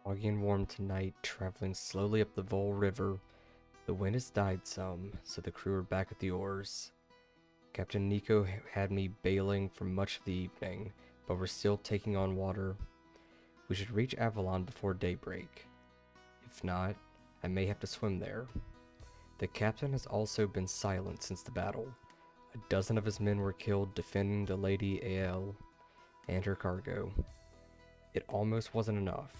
foggy and warm tonight, traveling slowly up the Vol River. The wind has died some, so the crew are back at the oars. Captain Nico had me bailing for much of the evening, but we're still taking on water. We should reach Avalon before daybreak. If not, I may have to swim there. The captain has also been silent since the battle. A dozen of his men were killed defending the Lady Ael and her cargo. It almost wasn't enough.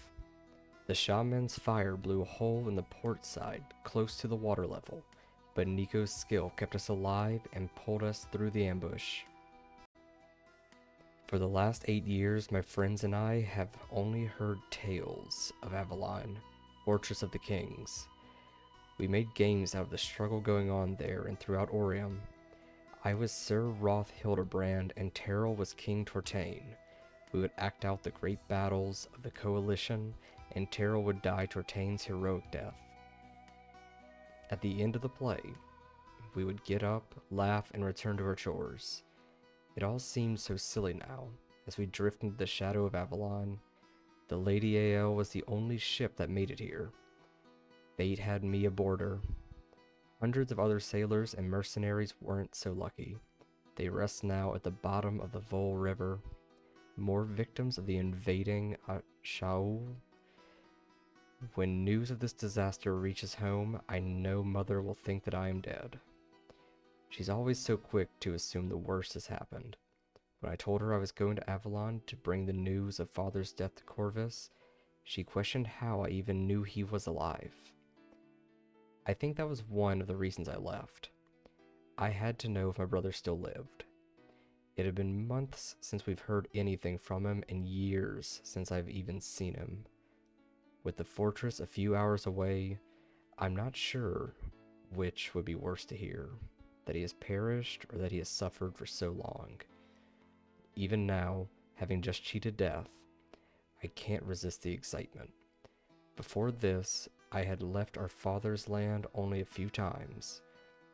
The shaman's fire blew a hole in the port side, close to the water level, but Nico's skill kept us alive and pulled us through the ambush. For the last 8 years, my friends and I have only heard tales of Avalon, Fortress of the Kings. We made games out of the struggle going on there and throughout Orium. I was Sir Roth Hildebrand and Terrell was King Tortain. We would act out the great battles of the Coalition, and Terrell would die Tortain's heroic death. At the end of the play, we would get up, laugh, and return to our chores. It all seems so silly now, as we drift into the shadow of Avalon. The Lady Ael was the only ship that made it here. Fate had me aboard her. Hundreds of other sailors and mercenaries weren't so lucky. They rest now at the bottom of the Vol River. More victims of the invading Shaul. When news of this disaster reaches home, I know Mother will think that I am dead. She's always so quick to assume the worst has happened. When I told her I was going to Avalon to bring the news of Father's death to Corvus, she questioned how I even knew he was alive. I think that was one of the reasons I left. I had to know if my brother still lived. It had been months since we've heard anything from him and years since I've even seen him. With the fortress a few hours away, I'm not sure which would be worse to hear, that he has perished or that he has suffered for so long. Even now, having just cheated death, I can't resist the excitement. Before this, I had left our father's land only a few times.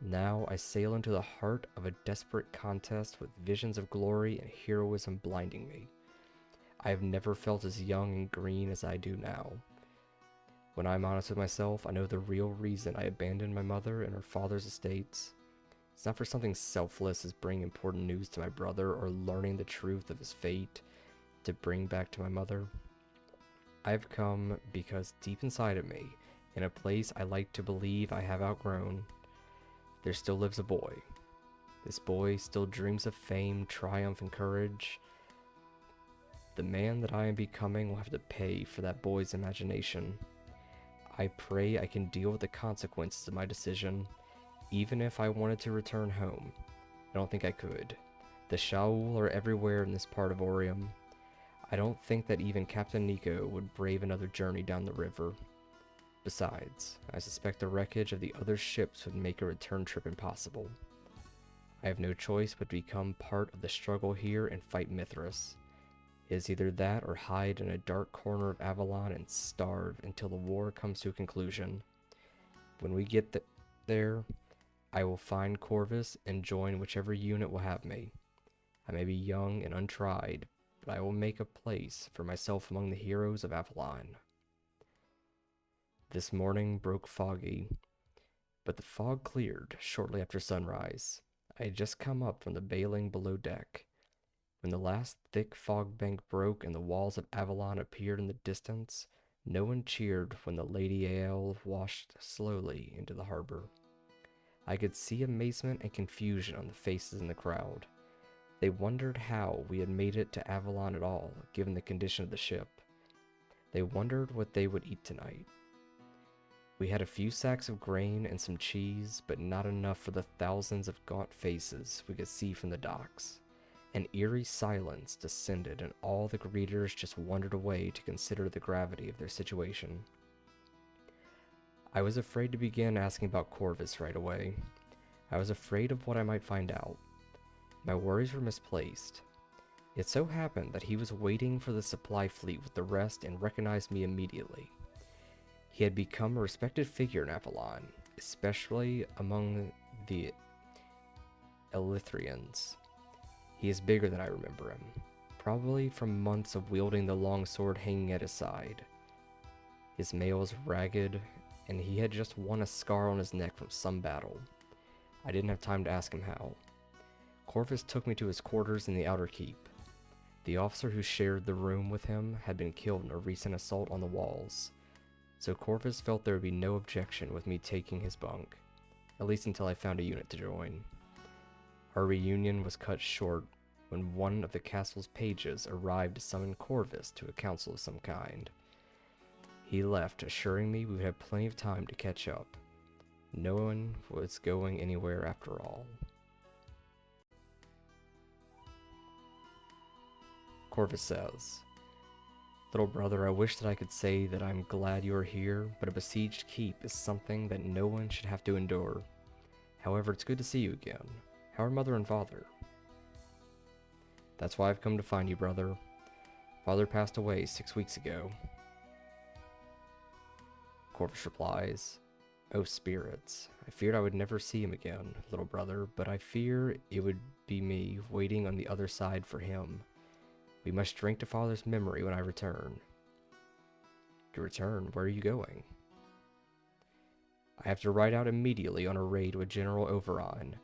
Now I sail into the heart of a desperate contest with visions of glory and heroism blinding me. I have never felt as young and green as I do now. When I'm honest with myself, I know the real reason I abandoned my mother and her father's estates. It's not for something selfless as bringing important news to my brother or learning the truth of his fate to bring back to my mother. I've come because deep inside of me, in a place I like to believe I have outgrown, there still lives a boy. This boy still dreams of fame, triumph, and courage. The man that I am becoming will have to pay for that boy's imagination. I pray I can deal with the consequences of my decision, even if I wanted to return home. I don't think I could. The Shaul are everywhere in this part of Orium. I don't think that even Captain Nico would brave another journey down the river. Besides, I suspect the wreckage of the other ships would make a return trip impossible. I have no choice but to become part of the struggle here and fight Mithras. It is either that or hide in a dark corner of Avalon and starve until the war comes to a conclusion. When we get there, I will find Corvus and join whichever unit will have me. I may be young and untried, but I will make a place for myself among the heroes of Avalon. This morning broke foggy, but the fog cleared shortly after sunrise. I had just come up from the bailing below deck. When the last thick fog bank broke and the walls of Avalon appeared in the distance, no one cheered when the Lady Ael washed slowly into the harbor. I could see amazement and confusion on the faces in the crowd. They wondered how we had made it to Avalon at all, given the condition of the ship. They wondered what they would eat tonight. We had a few sacks of grain and some cheese, but not enough for the thousands of gaunt faces we could see from the docks. An eerie silence descended, and all the greeters just wandered away to consider the gravity of their situation. I was afraid to begin asking about Corvus right away. I was afraid of what I might find out. My worries were misplaced. It so happened that he was waiting for the supply fleet with the rest and recognized me immediately. He had become a respected figure in Avalon, especially among the Elythrians. He is bigger than I remember him, probably from months of wielding the long sword hanging at his side. His mail was ragged, and he had just won a scar on his neck from some battle. I didn't have time to ask him how. Corvus took me to his quarters in the outer keep. The officer who shared the room with him had been killed in a recent assault on the walls, so Corvus felt there would be no objection with me taking his bunk, at least until I found a unit to join. Our reunion was cut short when one of the castle's pages arrived to summon Corvus to a council of some kind. He left, assuring me we would have plenty of time to catch up. No one was going anywhere after all. Corvus says, "Little brother, I wish that I could say that I'm glad you are here, but a besieged keep is something that no one should have to endure. However, it's good to see you again. How are mother and father?" "That's why I've come to find you, brother. Father passed away 6 weeks ago." Corvus replies, "Oh, spirits, I feared I would never see him again, little brother, but I fear it would be me waiting on the other side for him. We must drink to father's memory when I return." "To return? Where are you going?" "I have to ride out immediately on a raid with General Avalon.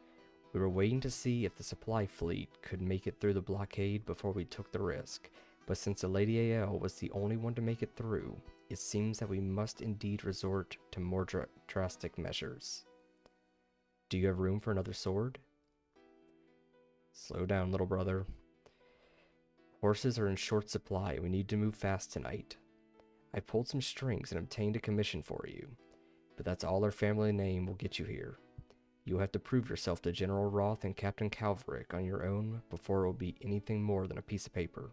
We were waiting to see if the supply fleet could make it through the blockade before we took the risk, but since the Lady AL was the only one to make it through, it seems that we must indeed resort to more drastic measures. Do you have room for another sword?" "Slow down, little brother. Horses are in short supply and we need to move fast tonight. I pulled some strings and obtained a commission for you, but that's all our family name will get you here. You'll have to prove yourself to General Roth and Captain Calverick on your own before it will be anything more than a piece of paper."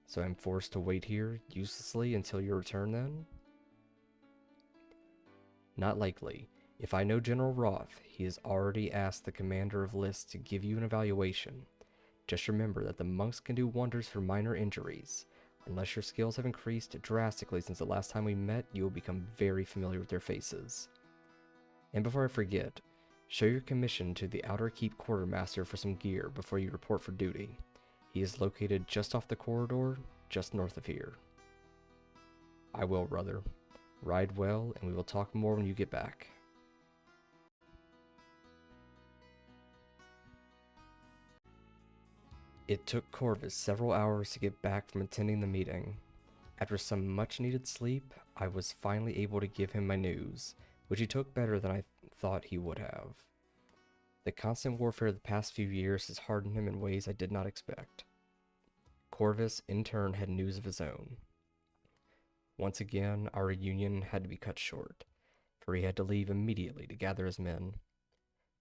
"So I'm forced to wait here uselessly until your return then?" "Not likely. If I know General Roth, he has already asked the commander of lists to give you an evaluation. Just remember that the monks can do wonders for minor injuries. Unless your skills have increased drastically since the last time we met, you will become very familiar with their faces. And before I forget, show your commission to the Outer Keep quartermaster for some gear before you report for duty. He is located just off the corridor, just north of here." "I will, brother. Ride well, and we will talk more when you get back." It took Corvus several hours to get back from attending the meeting. After some much-needed sleep, I was finally able to give him my news, which he took better than I thought he would have. The constant warfare of the past few years has hardened him in ways I did not expect. Corvus, in turn, had news of his own. Once again, our reunion had to be cut short, for he had to leave immediately to gather his men.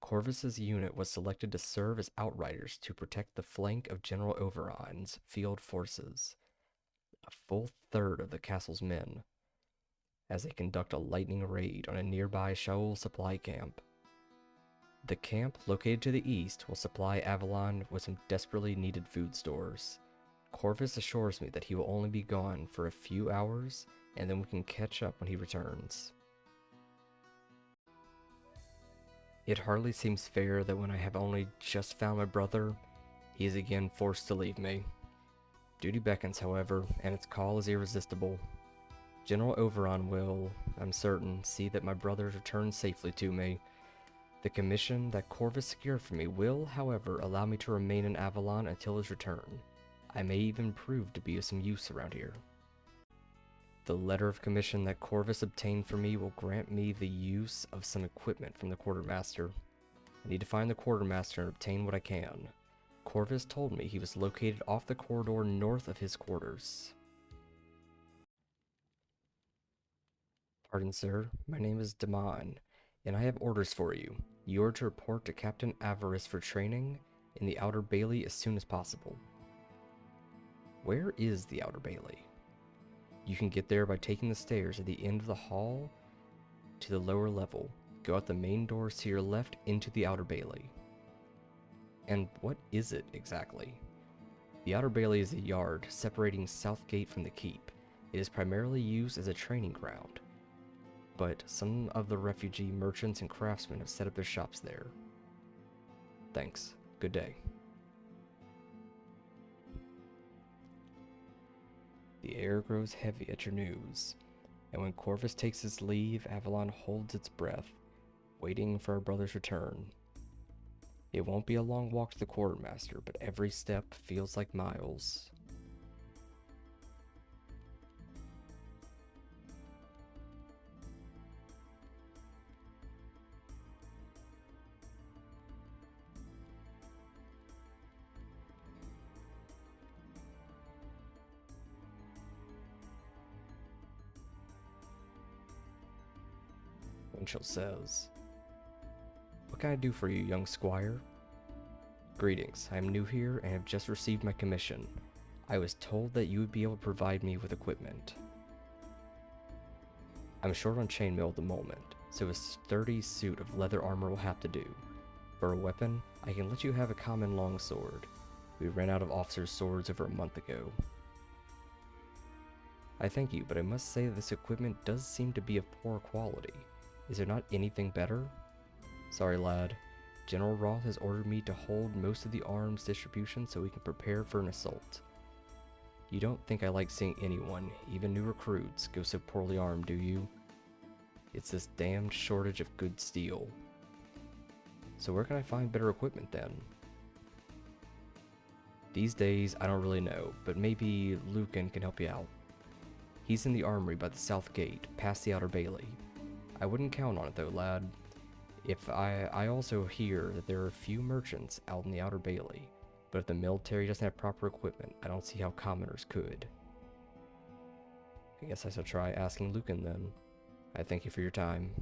Corvus's unit was selected to serve as outriders to protect the flank of General Overon's field forces, a full third of the castle's men, as they conduct a lightning raid on a nearby Shaul supply camp. The camp, located to the east, will supply Avalon with some desperately needed food stores. Corvus assures me that he will only be gone for a few hours, and then we can catch up when he returns. It hardly seems fair that when I have only just found my brother, he is again forced to leave me. Duty beckons, however, and its call is irresistible. General Overon will, I'm certain, see that my brother returns safely to me. The commission that Corvus secured for me will, however, allow me to remain in Avalon until his return. I may even prove to be of some use around here. The letter of commission that Corvus obtained for me will grant me the use of some equipment from the quartermaster. I need to find the quartermaster and obtain what I can. Corvus told me he was located off the corridor north of his quarters. Pardon, sir. My name is Damon, and I have orders for you. You are to report to Captain Avarice for training in the Outer Bailey as soon as possible. Where is the Outer Bailey? You can get there by taking the stairs at the end of the hall to the lower level. Go out the main doors to your left into the Outer Bailey. And what is it exactly? The Outer Bailey is a yard separating South Gate from the keep. It is primarily used as a training ground, but some of the refugee merchants and craftsmen have set up their shops there. Thanks. Good day. The air grows heavy at your news, and when Corvus takes his leave, Avalon holds its breath, waiting for our brother's return. It won't be a long walk to the quartermaster, but every step feels like miles. Winchell says, "What can I do for you, young squire?" "Greetings. I am new here and have just received my commission. I was told that you would be able to provide me with equipment." "I'm short on chainmail at the moment, so a sturdy suit of leather armor will have to do. For a weapon, I can let you have a common longsword. We ran out of officers' swords over a month ago." "I thank you, but I must say that this equipment does seem to be of poor quality. Is there not anything better?" "Sorry, lad. General Roth has ordered me to hold most of the arms distribution so we can prepare for an assault. You don't think I like seeing anyone, even new recruits, go so poorly armed, do you? It's this damned shortage of good steel." "So where can I find better equipment then?" "These days, I don't really know, but maybe Lucan can help you out. He's in the armory by the south gate, past the outer bailey. I wouldn't count on it though, lad. I also hear that there are a few merchants out in the outer bailey, but if the military doesn't have proper equipment, I don't see how commoners could." "I guess I shall try asking Lucan then. I thank you for your time."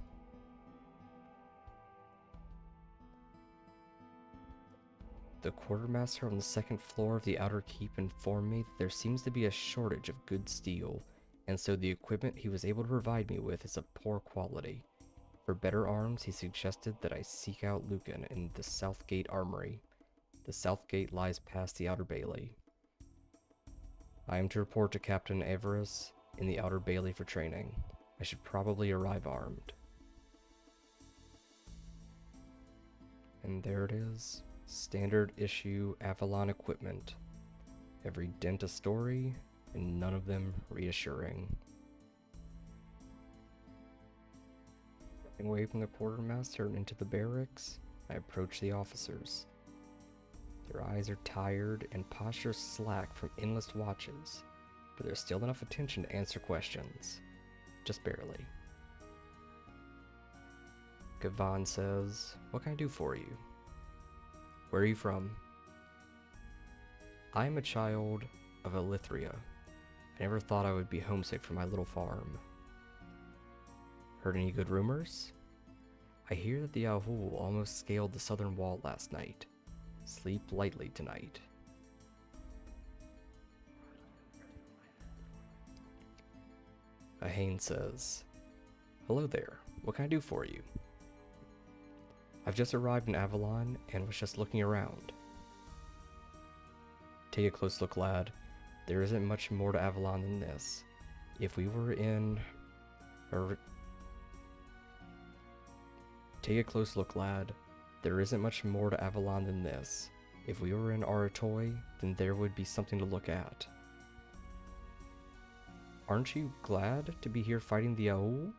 "The quartermaster on the second floor of the outer keep informed me that there seems to be a shortage of good steel, and so the equipment he was able to provide me with is of poor quality. For better arms, he suggested that I seek out Lucan in the South Gate Armory. The South Gate lies past the outer bailey. I am to report to Captain Everest in the outer bailey for training. I should probably arrive armed." And there it is. Standard issue Avalon equipment. Every dent a story, and none of them reassuring. Stepping away from the quartermaster and into the barracks, I approach the officers. Their eyes are tired and postures slack from endless watches, but there's still enough attention to answer questions. Just barely. Gavan says, "What can I do for you?" "Where are you from?" "I am a child of Elithria. I never thought I would be homesick for my little farm." "Heard any good rumors?" "I hear that the Ahul almost scaled the southern wall last night. Sleep lightly tonight." Ahane says, "Hello there. What can I do for you?" "I've just arrived in Avalon and was just looking around." "Take a close look, lad. There isn't much more to Avalon than this. If we were in... Take a close look, lad. There isn't much more to Avalon than this. If we were in Aratoi, then there would be something to look at." "Aren't you glad to be here fighting the Ahul?"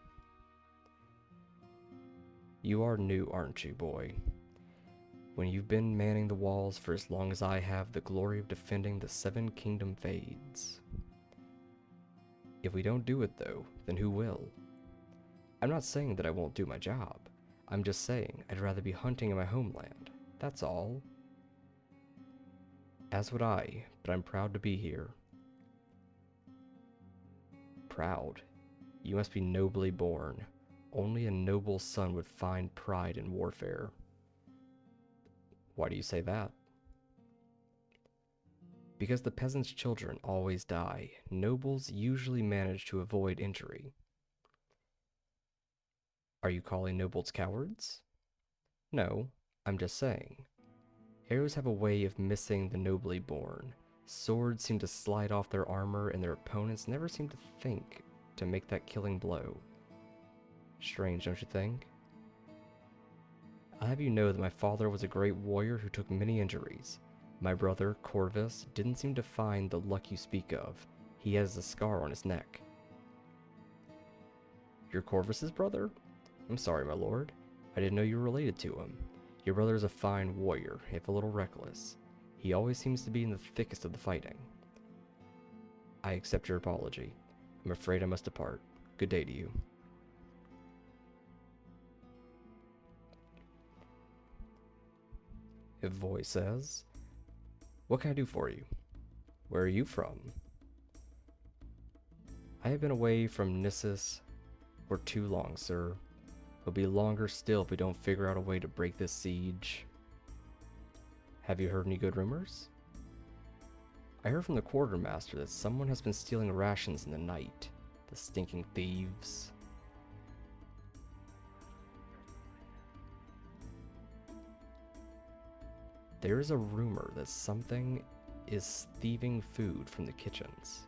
"You are new, aren't you, boy? When you've been manning the walls for as long as I have, the glory of defending the Seven Kingdom fades. If we don't do it though, then who will? I'm not saying that I won't do my job. I'm just saying I'd rather be hunting in my homeland. That's all." "As would I, but I'm proud to be here." "Proud? You must be nobly born. Only a noble son would find pride in warfare." "Why do you say that?" "Because the peasants' children always die. Nobles usually manage to avoid injury." "Are you calling nobles cowards?" "No, I'm just saying. Heroes have a way of missing the nobly born. Swords seem to slide off their armor, and their opponents never seem to think to make that killing blow. Strange, don't you think? I'll have you know that my father was a great warrior who took many injuries. My brother, Corvus, didn't seem to find the luck you speak of. He has a scar on his neck. You're Corvus's brother? I'm sorry, my lord. I didn't know you were related to him. Your brother is a fine warrior, if a little reckless. He always seems to be in the thickest of the fighting. I accept your apology. I'm afraid I must depart. Good day to you. A voice says, "What can I do for you? Where are you from?" I have been away from Nissus for too long, sir. It'll be longer still if we don't figure out a way to break this siege. Have you heard any good rumors? I heard from the quartermaster that someone has been stealing rations in the night. The stinking thieves. There is a rumor that something is thieving food from the kitchens.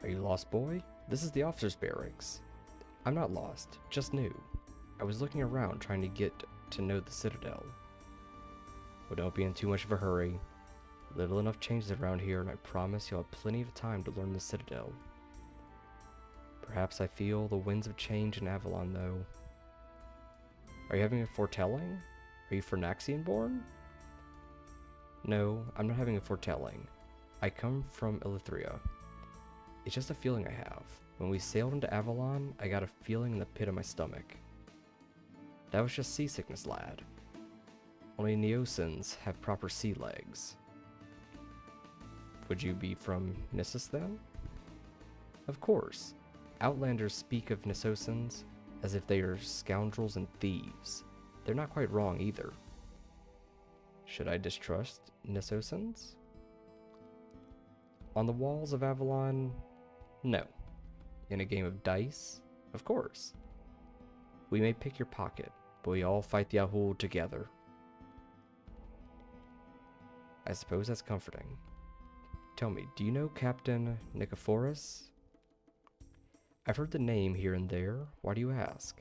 Are you lost, boy? This is the officer's barracks. I'm not lost, just new. I was looking around trying to get to know the Citadel. Well, don't be in too much of a hurry. Little enough changes around here, and I promise you'll have plenty of time to learn the Citadel. Perhaps I feel the winds of change in Avalon, though. Are you having a foretelling? Are you Pharnaxian born? No, I'm not having a foretelling. I come from Elithria. It's just a feeling I have. When we sailed into Avalon, I got a feeling in the pit of my stomach. That was just seasickness, lad. Only Neosins have proper sea legs. Would you be from Nissus then? Of course. Outlanders speak of Nissosins as if they are scoundrels and thieves. They're not quite wrong either. Should I distrust Nissosins? On the walls of Avalon? No. In a game of dice? Of course. We may pick your pocket, but we all fight the Ahul together. I suppose that's comforting. Tell me, do you know Captain Nicephorus? I've heard the name here and there. Why do you ask?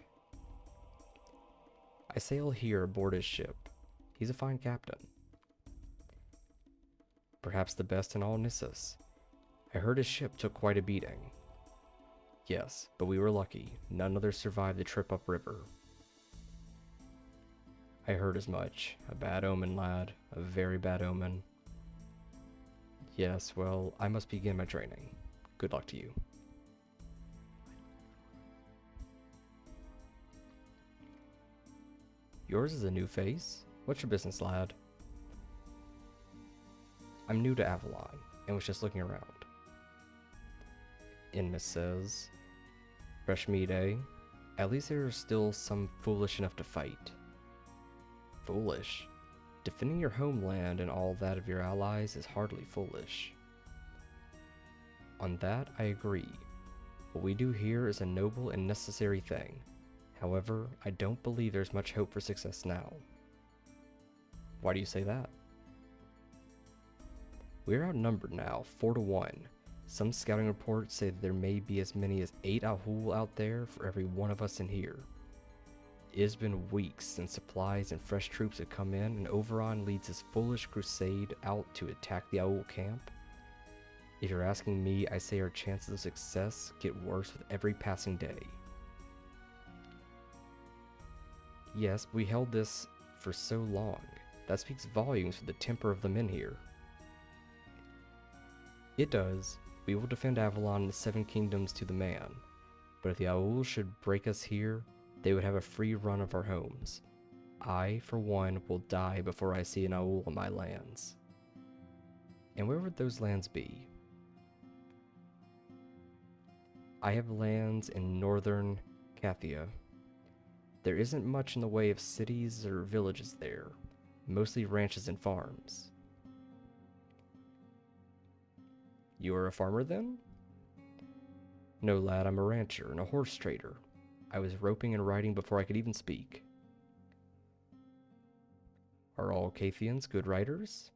I sail here aboard his ship. He's a fine captain. Perhaps the best in all Nissus. I heard his ship took quite a beating. Yes, but we were lucky. None others survived the trip upriver. I heard as much. A bad omen, lad. A very bad omen. Yes, well, I must begin my training. Good luck to you. Yours is a new face? What's your business, lad? I'm new to Avalon, and was just looking around. Inmus says, fresh meat, eh? At least there are still some foolish enough to fight. Foolish? Defending your homeland and all that of your allies is hardly foolish. On that, I agree. What we do here is a noble and necessary thing. However, I don't believe there's much hope for success now. Why do you say that? We're outnumbered now, 4-1. Some scouting reports say that there may be as many as 8 Ahul out there for every one of us in here. It has been weeks since supplies and fresh troops have come in, and Oberon leads his foolish crusade out to attack the Ahul camp. If you're asking me, I say our chances of success get worse with every passing day. Yes, we held this for so long. That speaks volumes for the temper of the men here. It does. We will defend Avalon and the 7 kingdoms to the man. But if the Ahul should break us here, they would have a free run of our homes. I, for one, will die before I see an Ahul on my lands. And where would those lands be? I have lands in northern Cathia. There isn't much in the way of cities or villages there, mostly ranches and farms. You are a farmer then? No, lad, I'm a rancher and a horse trader. I was roping and riding before I could even speak. Are all Cathians good riders?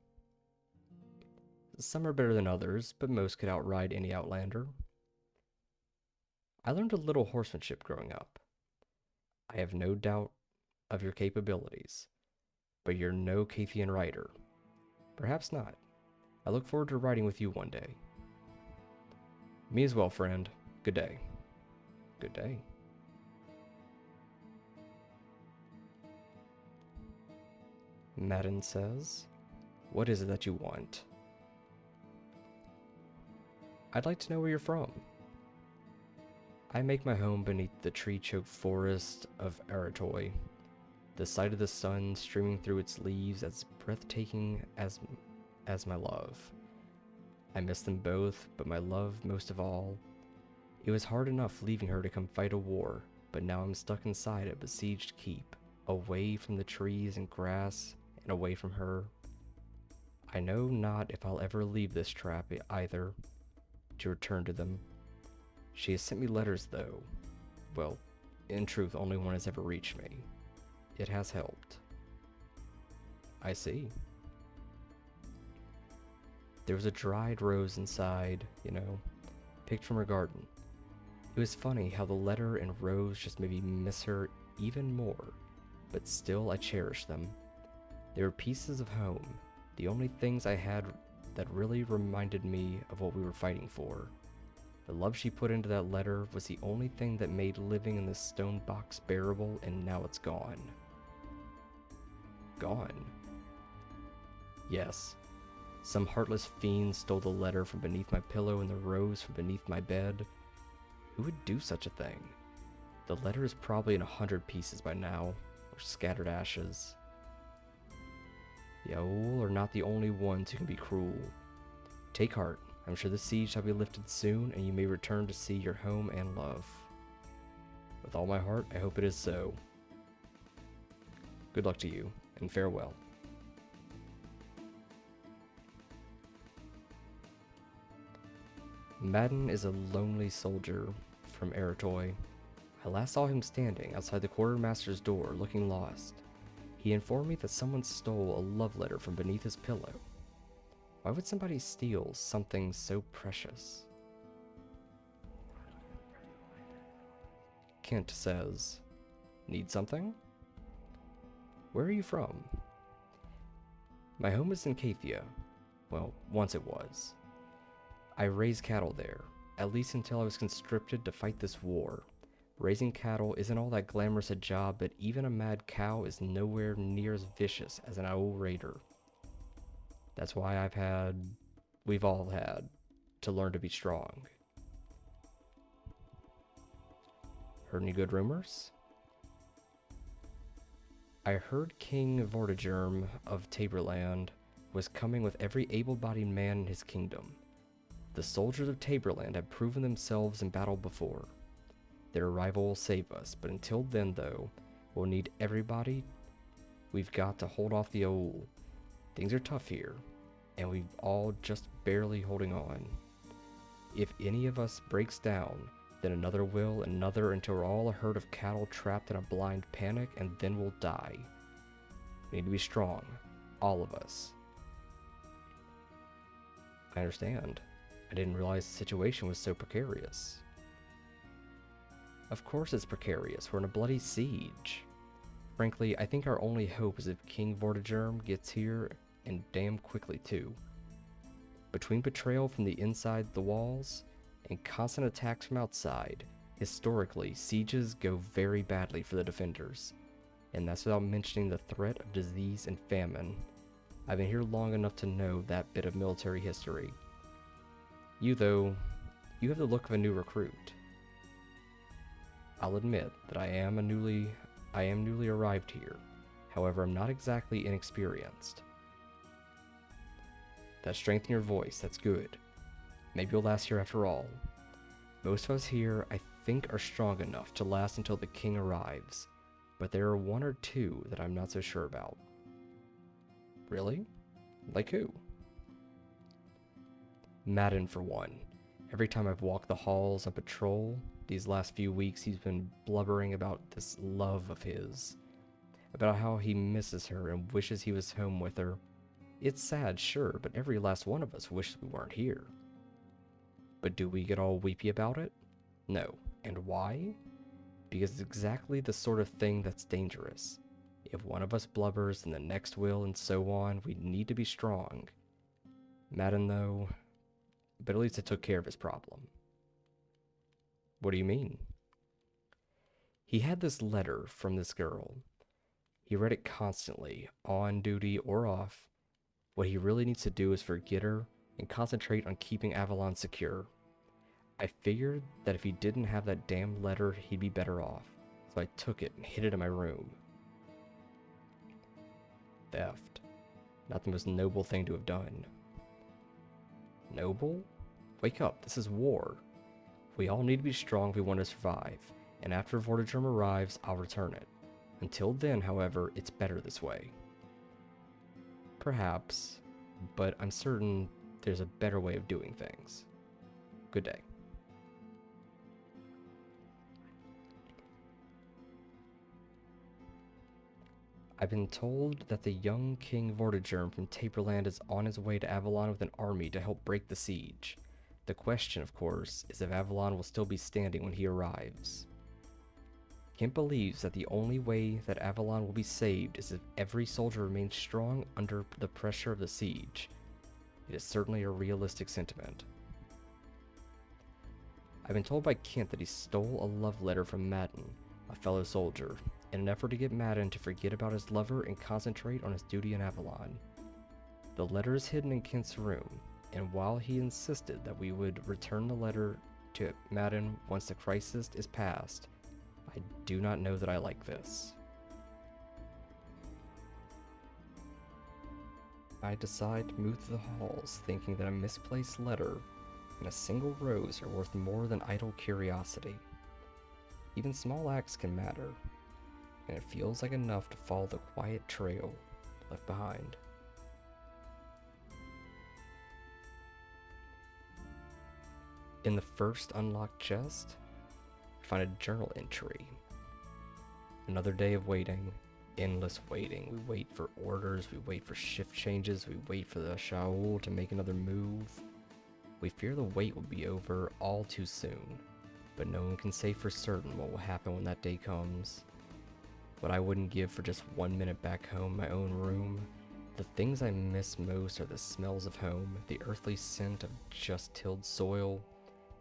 Some are better than others, but most could outride any outlander. I learned a little horsemanship growing up. I have no doubt of your capabilities, but you're no Cathian rider. Perhaps not. I look forward to riding with you one day. Me as well, friend. Good day. Good day. Madden says, "What is it that you want?" "I'd like to know where you're from." "I make my home beneath the tree-choked forest of Aratoi. The sight of the sun streaming through its leaves as breathtaking as my love. I miss them both, but my love most of all. It was hard enough leaving her to come fight a war, but now I'm stuck inside a besieged keep, away from the trees and grass, and away from her. I know not if I'll ever leave this trap either, to return to them. She has sent me letters though. Well, in truth, only one has ever reached me. It has helped." "I see." "There was a dried rose inside, picked from her garden. It was funny how the letter and rose just made me miss her even more, but still I cherished them. They were pieces of home, the only things I had that really reminded me of what we were fighting for. The love she put into that letter was the only thing that made living in this stone box bearable, and now it's gone." "Gone?" "Yes. Some heartless fiend stole the letter from beneath my pillow and the rose from beneath my bed. Who would do such a thing? The letter is probably in 100 pieces by now, or scattered ashes. The Aul are not the only ones who can be cruel. Take heart. I'm sure the siege shall be lifted soon, and you may return to see your home and love. With all my heart, I hope it is so. Good luck to you, and farewell." Madden is a lonely soldier from Aratoi. I last saw him standing outside the quartermaster's door, looking lost. He informed me that someone stole a love letter from beneath his pillow. Why would somebody steal something so precious? Kent says, "Need something?" "Where are you from?" "My home is in Cathia. Well, once it was. I raised cattle there, at least until I was conscripted to fight this war. Raising cattle isn't all that glamorous a job, but even a mad cow is nowhere near as vicious as an owl raider. That's why we've all had, to learn to be strong." "Heard any good rumors?" "I heard King Vortigern of Taborland was coming with every able-bodied man in his kingdom. The soldiers of Taborland have proven themselves in battle before. Their arrival will save us, but until then, though, we'll need everybody. We've got to hold off the Aul. Things are tough here, and we've all just barely holding on. If any of us breaks down, then another will, and another, until we're all a herd of cattle trapped in a blind panic, and then we'll die. We need to be strong, all of us." "I understand. I didn't realize the situation was so precarious." "Of course it's precarious. We're in a bloody siege. Frankly, I think our only hope is if King Vortigern gets here, and damn quickly too. Between betrayal from the inside the walls and constant attacks from outside, historically, sieges go very badly for the defenders. And that's without mentioning the threat of disease and famine. I've been here long enough to know that bit of military history. You, though, you have the look of a new recruit." "I'll admit that I am newly arrived here. However, I'm not exactly inexperienced." "That strength in your voice, that's good. Maybe you'll last here after all. Most of us here, I think, are strong enough to last until the king arrives, but there are one or two that I'm not so sure about." "Really? Like who?" "Madden, for one. Every time I've walked the halls on patrol, these last few weeks, he's been blubbering about this love of his. About how he misses her and wishes he was home with her. It's sad, sure, but every last one of us wishes we weren't here. But do we get all weepy about it? No. And why? Because it's exactly the sort of thing that's dangerous. If one of us blubbers, then the next will, and so on. We need to be strong. Madden, though, but at least it took care of his problem. What do you mean? He had this letter from this girl. He read it constantly, on duty or off. What he really needs to do is forget her and concentrate on keeping Avalon secure. I figured that if he didn't have that damn letter, he'd be better off, so I took it and hid it in my room. Theft. Not the most noble thing to have done. Noble? Wake up, this is war. We all need to be strong if we want to survive, and after Vortigern arrives, I'll return it. Until then, however, it's better this way. Perhaps, but I'm certain there's a better way of doing things. Good day. I've been told that the young King Vortigern from Taperland is on his way to Avalon with an army to help break the siege. The question, of course, is if Avalon will still be standing when he arrives. Kent believes that the only way that Avalon will be saved is if every soldier remains strong under the pressure of the siege. It is certainly a realistic sentiment. I've been told by Kent that he stole a love letter from Madden, a fellow soldier, in an effort to get Madden to forget about his lover and concentrate on his duty in Avalon. The letter is hidden in Kent's room, and while he insisted that we would return the letter to Madden once the crisis is past, I do not know that I like this. I decide to move through the halls, thinking that a misplaced letter and a single rose are worth more than idle curiosity. Even small acts can matter, and it feels like enough to follow the quiet trail left behind. In the first unlocked chest, I find a journal entry. Another day of waiting, endless waiting. We wait for orders, we wait for shift changes, we wait for the Shaul to make another move. We fear the wait will be over all too soon, but no one can say for certain what will happen when that day comes. What I wouldn't give for just 1 minute back home, my own room. The things I miss most are the smells of home, the earthly scent of just tilled soil,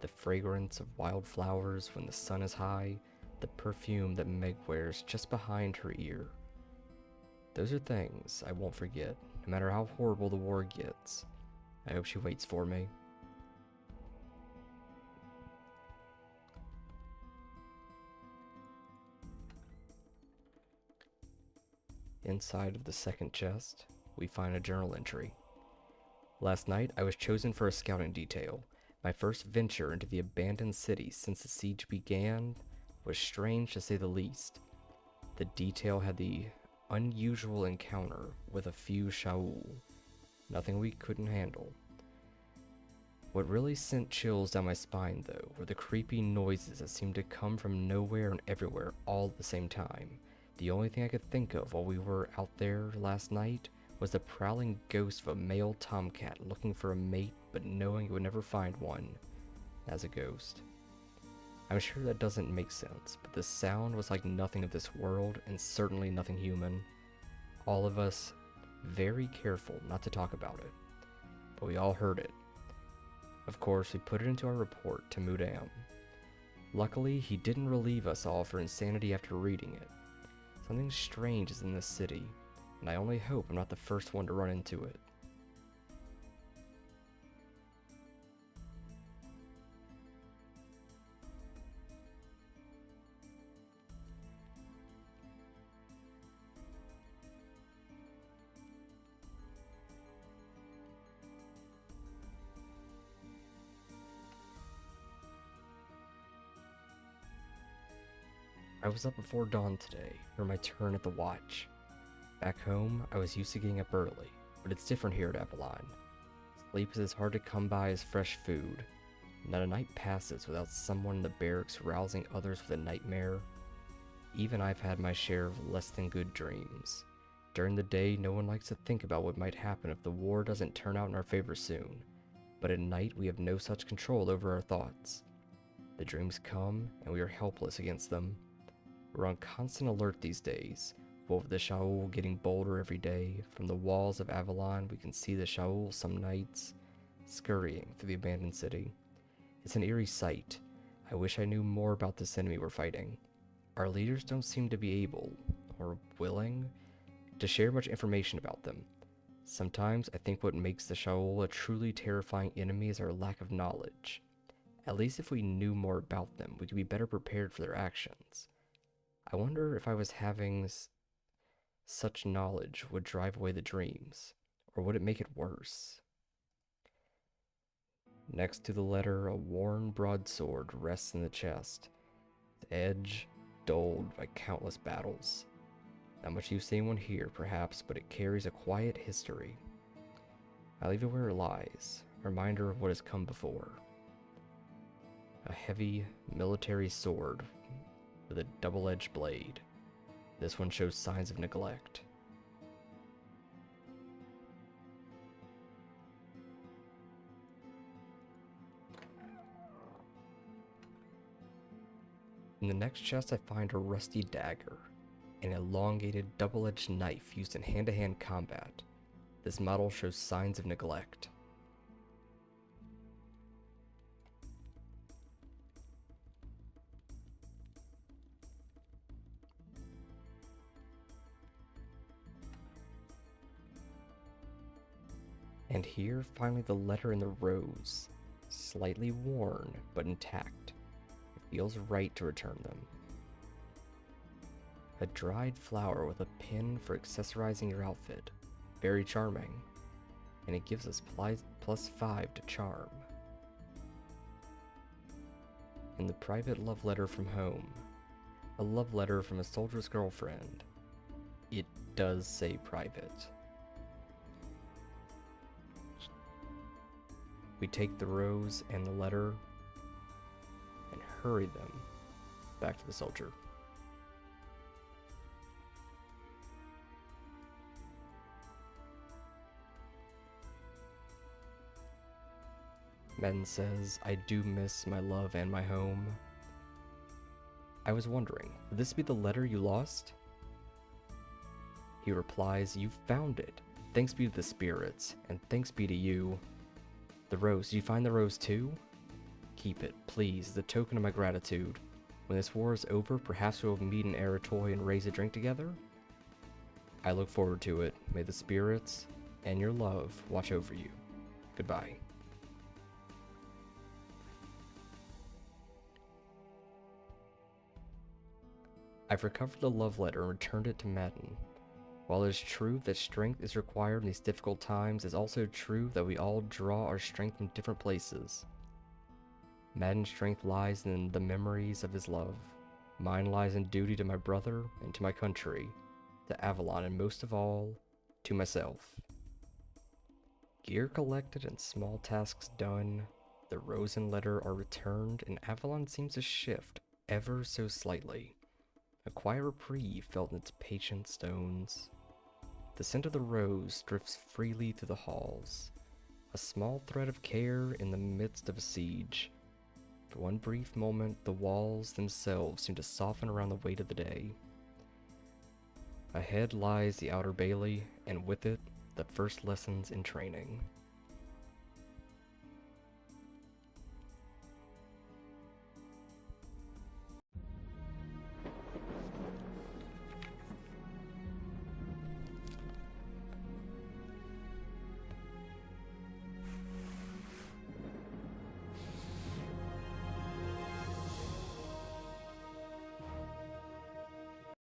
the fragrance of wildflowers when the sun is high, the perfume that Meg wears just behind her ear. Those are things I won't forget, no matter how horrible the war gets. I hope she waits for me. Inside of the second chest, we find a journal entry. Last night, I was chosen for a scouting detail. My first venture into the abandoned city since the siege began was strange to say the least. The detail had the unusual encounter with a few Shaul. Nothing we couldn't handle. What really sent chills down my spine, though, were the creepy noises that seemed to come from nowhere and everywhere all at the same time. The only thing I could think of while we were out there last night was the prowling ghost of a male tomcat looking for a mate but knowing it would never find one as a ghost. I'm sure that doesn't make sense, but the sound was like nothing of this world and certainly nothing human. All of us very careful not to talk about it, but we all heard it. Of course, we put it into our report to Mudam. Luckily, he didn't relieve us all for insanity after reading it. Something strange is in this city, and I only hope I'm not the first one to run into it. I was up before dawn today, for my turn at the watch. Back home, I was used to getting up early, but it's different here at Avalon. Sleep is as hard to come by as fresh food. Not a night passes without someone in the barracks rousing others with a nightmare. Even I've had my share of less than good dreams. During the day, no one likes to think about what might happen if the war doesn't turn out in our favor soon. But at night, we have no such control over our thoughts. The dreams come, and we are helpless against them. We're on constant alert these days, with the Shaul getting bolder every day. From the walls of Avalon, we can see the Shaul some nights. scurrying through the abandoned city. It's an eerie sight. I wish I knew more about this enemy we're fighting. Our leaders don't seem to be able, or willing, to share much information about them. Sometimes I think what makes the Shaol a truly terrifying enemy is our lack of knowledge. At least if we knew more about them, we could be better prepared for their actions. I wonder if I was having such knowledge would drive away the dreams, or would it make it worse? Next to the letter, a worn broadsword rests in the chest, its edge dulled by countless battles. Not much use to anyone here, perhaps, but it carries a quiet history. I leave it where it lies, a reminder of what has come before. A heavy military sword with a double-edged blade. This one shows signs of neglect. In the next chest I find a rusty dagger, an elongated double-edged knife used in hand-to-hand combat. This model shows signs of neglect. And here, finally, the letter and the rose, slightly worn but intact. It feels right to return them. A dried flower with a pin for accessorizing your outfit. Very charming. And it gives us +5 to charm. And the private love letter from home. A love letter from a soldier's girlfriend. It does say private. We take the rose and the letter and hurry them back to the soldier. Madden says, I do miss my love and my home. I was wondering, would this be the letter you lost? He replies, you found it. Thanks be to the spirits, and thanks be to you. The rose, did you find the rose too? Keep it, please, the token of my gratitude. When this war is over, perhaps we will meet in Aratoy and raise a drink together? I look forward to it. May the spirits and your love watch over you. Goodbye. I've recovered the love letter and returned it to Madden. While it is true that strength is required in these difficult times, it's also true that we all draw our strength from different places. Madden's strength lies in the memories of his love. Mine lies in duty to my brother and to my country, to Avalon, and most of all, to myself. Gear collected and small tasks done, the rose and letter are returned, and Avalon seems to shift ever so slightly. A quiet reprieve felt in its patient stones. The scent of the rose drifts freely through the halls, a small thread of care in the midst of a siege. For one brief moment, the walls themselves seem to soften around the weight of the day. Ahead lies the outer bailey, and with it, the first lessons in training.